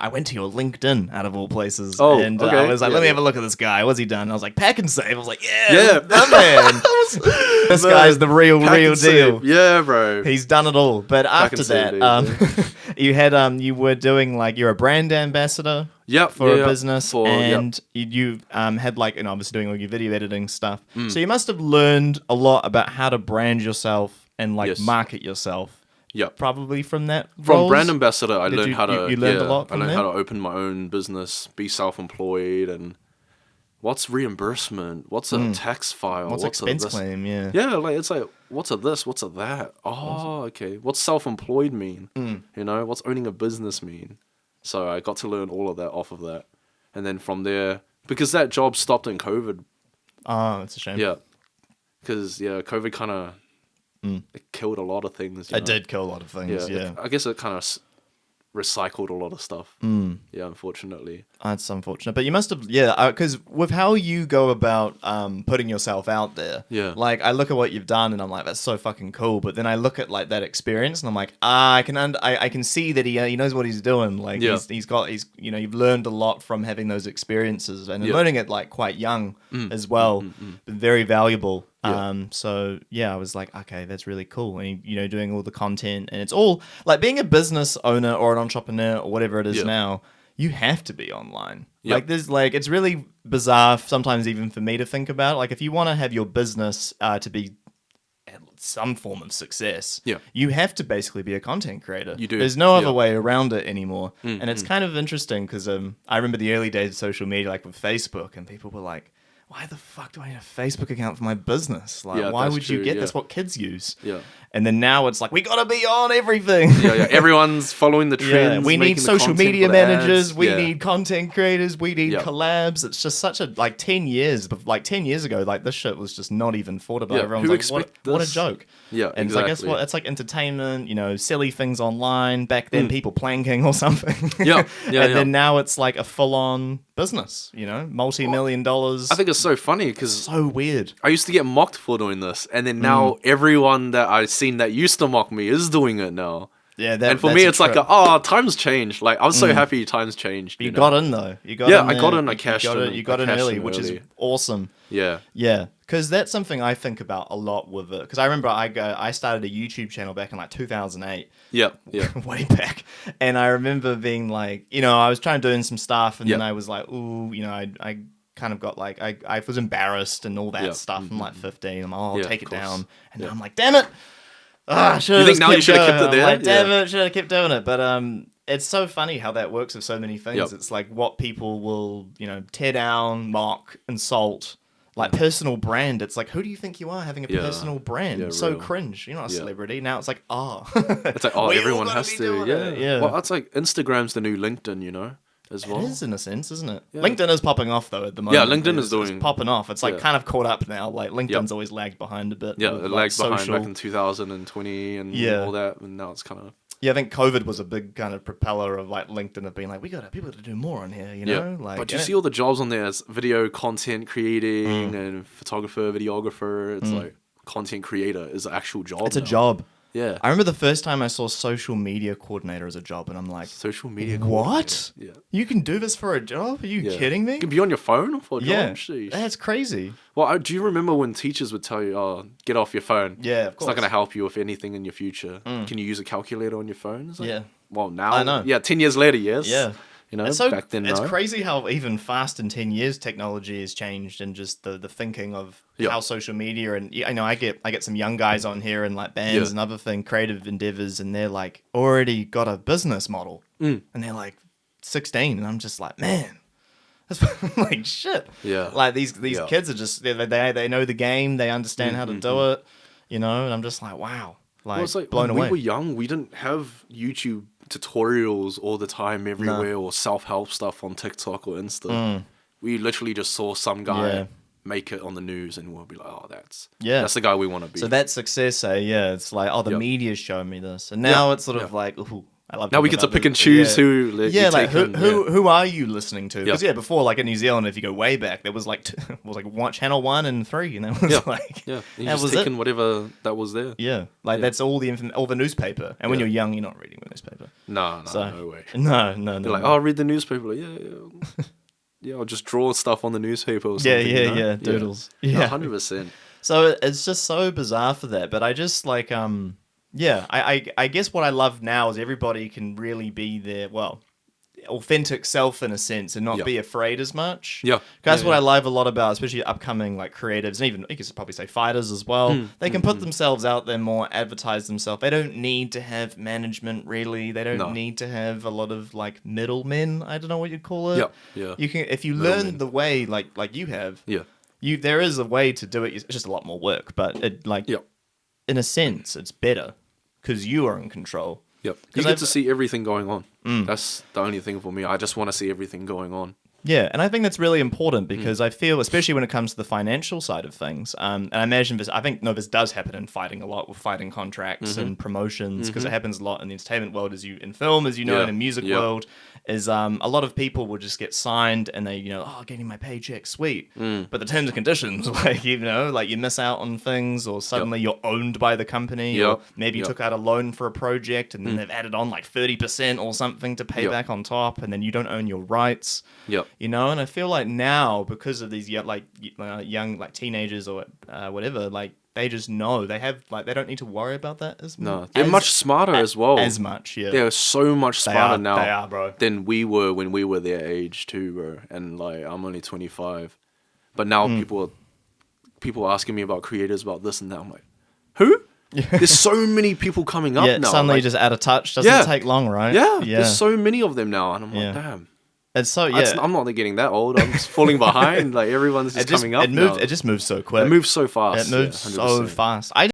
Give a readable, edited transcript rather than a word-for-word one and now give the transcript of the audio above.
I went to your LinkedIn out of all places, Oh, and okay. I was like, Yeah, let me yeah. have a look at this guy. What's he done? And I was like, Pack and Save. I was like, yeah, Yeah. that man. This guy's the real Pack and deal. save. Yeah, bro. He's done it all. But Pack after and save that, days, you were doing like you're a brand ambassador Yep, for a yeah, business, for- and you had like, obviously doing all your video editing stuff. Mm. So you must have learned a lot about how to brand yourself and like Yes. market yourself. Yep. Probably from that. From roles? brand ambassador, I Did learned you- how to. you learned a lot I from learned there? how to open my own business, be self-employed, and what's reimbursement? What's a tax file? What's expense a this? claim? Yeah. Yeah, like it's like what's a this? What's a that? Oh, okay. What's self-employed mean? You know, what's owning a business mean? So I got to learn all of that off of that, and then from there, because that job stopped in COVID. Oh, it's a shame. Yeah, because COVID kind of it killed a lot of things. You It know? did kill a lot of things. Yeah. I guess it kind of recycled a lot of stuff. Yeah, unfortunately. That's unfortunate, but you must have, because with how you go about putting yourself out there, Yeah. like I look at what you've done and I'm like, that's so fucking cool. But then I look at like that experience and I'm like, I can see that he knows what he's doing. Like Yeah. he's you've learned a lot from having those experiences and Yeah. learning it like quite young as well, but very valuable. Yeah. So yeah, I was like, okay, that's really cool. And doing all the content, and it's all like being a business owner or an entrepreneur or whatever it is Yeah. now. You have to be online. Yep. Like there's it's really bizarre sometimes even for me to think about. Like if you want to have your business to be some form of success, Yeah. you have to basically be a content creator. You do. There's no other Yeah. way around it anymore. And it's kind of interesting because I remember the early days of social media, like with Facebook, and people were like, why the fuck do I need a Facebook account for my business? Like, Yeah, why that's would you true, get yeah. that's what kids use? Yeah. And then now it's like, we gotta be on everything. Yeah. Everyone's following the trends. Yeah, we need making the social content media for the managers. ads. We Yeah. need content creators. We need Yep. collabs. It's just such a 10 years, but 10 years ago, like this shit was just not even thought about. Yeah, Everyone's who like, expect what a this? joke. Yeah, and it's like, guess exactly. what? It's like entertainment, silly things online. Back then, people planking or something. Yeah, yeah, and yeah. then now it's like a full-on business. Multi-million dollars. I think it's so funny because so weird. I used to get mocked for doing this, and then now everyone that I've seen that used to mock me is doing it now. Yeah, And for me, it's like, times changed. Like, I was so happy times changed. You know? got in though. You got Yeah, in I got there. in, I cashed in. You got I in cashed early, in which is early. awesome. Yeah. Yeah, because that's something I think about a lot with it. Because I remember I started a YouTube channel back in like 2008, Yeah. Yeah. way back, and I remember being like, I was trying to do some stuff, and then Yep. I was like, ooh, I kind of got like I was embarrassed and all that Yep. stuff. I'm like 15. I'm like, oh, I'll Yeah, take of it down, course. and Yeah. then I'm like, damn it. I should You think now you should have kept it there? Like, damn Yeah. it, should have kept doing it. But it's so funny how that works with so many things. Yep. It's like what people will, tear down, mock, insult. Like personal brand. It's like, who do you think you are having a Yeah. personal brand? Yeah, So real. cringe. You're not a Yeah. celebrity. Now it's like, It's like, oh, we all everyone gotta has be to. doing Yeah. it. Yeah. Well, it's like Instagram's the new LinkedIn, as well. It is in a sense, isn't it? Yeah. LinkedIn is popping off though at the moment. LinkedIn is It's doing- popping off. It's like yeah. kind of caught up now. Like LinkedIn's always lagged behind a bit. Yeah, with, it like, lagged behind social. back in 2020 and Yeah. all that, and now it's kind of Yeah, I think COVID was a big kind of propeller of like LinkedIn of being like, people got to do more on here, Like, But you and see all the jobs on there as video content creating Mm. and photographer, videographer. It's like content creator is an actual job. it's a now. job. Yeah. I remember the first time I saw social media coordinator as a job, and I'm like, Social media. what? coordinator. You can do this for a job? Are you Yeah. kidding me? You can be on your phone for a Yeah, job. Sheesh. that's crazy. Well, do you remember when teachers would tell you, "Oh, get off your phone"? Yeah, of It's course. not going to help you with anything in your future. Can you use a calculator on your phone? It's like, Yeah. Well, now I know. Yeah, 10 years later, yes. Yeah. It's so, back then, it's no. crazy how even fast in 10 years technology has changed, and just the thinking of Yeah. how social media, and I know I get some young guys on here and like bands Yeah. and other creative endeavors, and they're like already got a business model, and they're like 16, and I'm just like, man, that's like shit. Yeah. Like these Yeah. kids are just they know the game, they understand how to do it, and I'm just like, wow, like, Well, it's like blown when away. we were young, we didn't have YouTube tutorials all the time everywhere or self-help stuff on TikTok or Insta. We literally just saw some guy Yeah. make it on the news and we'll be like, oh, that's the guy we want to be. So that success, yeah, it's like, oh, the Yeah. media's showing me this, and now it's sort of like, ooh, I love Now we talking get to about pick this, and but choose yeah. who let Yeah, you like take who are you listening to? Because Yeah. before, like in New Zealand, if you go way back, there was like channel 1 and 3, and that was Yeah. like Yeah, you that just was taking it. whatever that was there. Yeah, like Yeah. that's all all the newspaper. And when Yeah. you're young, you're not reading the newspaper. No, So no way. no. They're like, oh, read the newspaper. Like, yeah. Yeah, I'll just draw stuff on the newspaper or something. yeah, doodles. Yeah. 100%. So it's just so bizarre for that. But I just like yeah, I guess what I love now is everybody can really be their authentic self in a sense and not Yeah. be afraid as much. Yeah. That's Yeah, what yeah. I love a lot about, especially upcoming like creatives and even you could probably say fighters as well. They can put themselves out there more, advertise themselves. They don't need to have management really. They don't No. need to have a lot of like middlemen. I don't know what you'd call it. Yeah, yeah. You can if you Middlemen. learn the way like you have. Yeah. There is a way to do it. It's just a lot more work, but it like Yeah. in a sense it's better because you are in control. Yep. You 'Cause get I've- to see everything going on. That's the only thing for me. I just want to see everything going on. Yeah, and I think that's really important because I feel, especially when it comes to the financial side of things, and I imagine this. I think this does happen in fighting a lot with fighting contracts and promotions because it happens a lot in the entertainment world, in film, as you know, Yeah, in the music yeah. world, is a lot of people will just get signed and they, getting my paycheck, sweet, but the terms and conditions, like like you miss out on things, or suddenly you're owned by the company, or Yep, maybe you yep. took out a loan for a project and then they've added on like 30% or something to pay Yep. back on top, and then you don't own your rights. Yep. And I feel like now because of these young like teenagers or whatever, like they just know they have like they don't need to worry about that as No, much. they're much smarter as well. As much, yeah. They're so much They smarter are, now they are, bro. than we were when we were their age too, bro. And like I'm only 25, but now people are asking me about creators, about this and that. I'm like, who? There's so many people coming up Yeah, now. suddenly like, just out of touch. Doesn't Yeah. take long, right? yeah, yeah. there's so many of them now, and I'm Yeah. like, damn. It's so I'm not getting that old. I'm just falling behind. Like everyone's just coming up now. It just moves so quick. It moves so fast. It moves yeah, so 100%. fast. I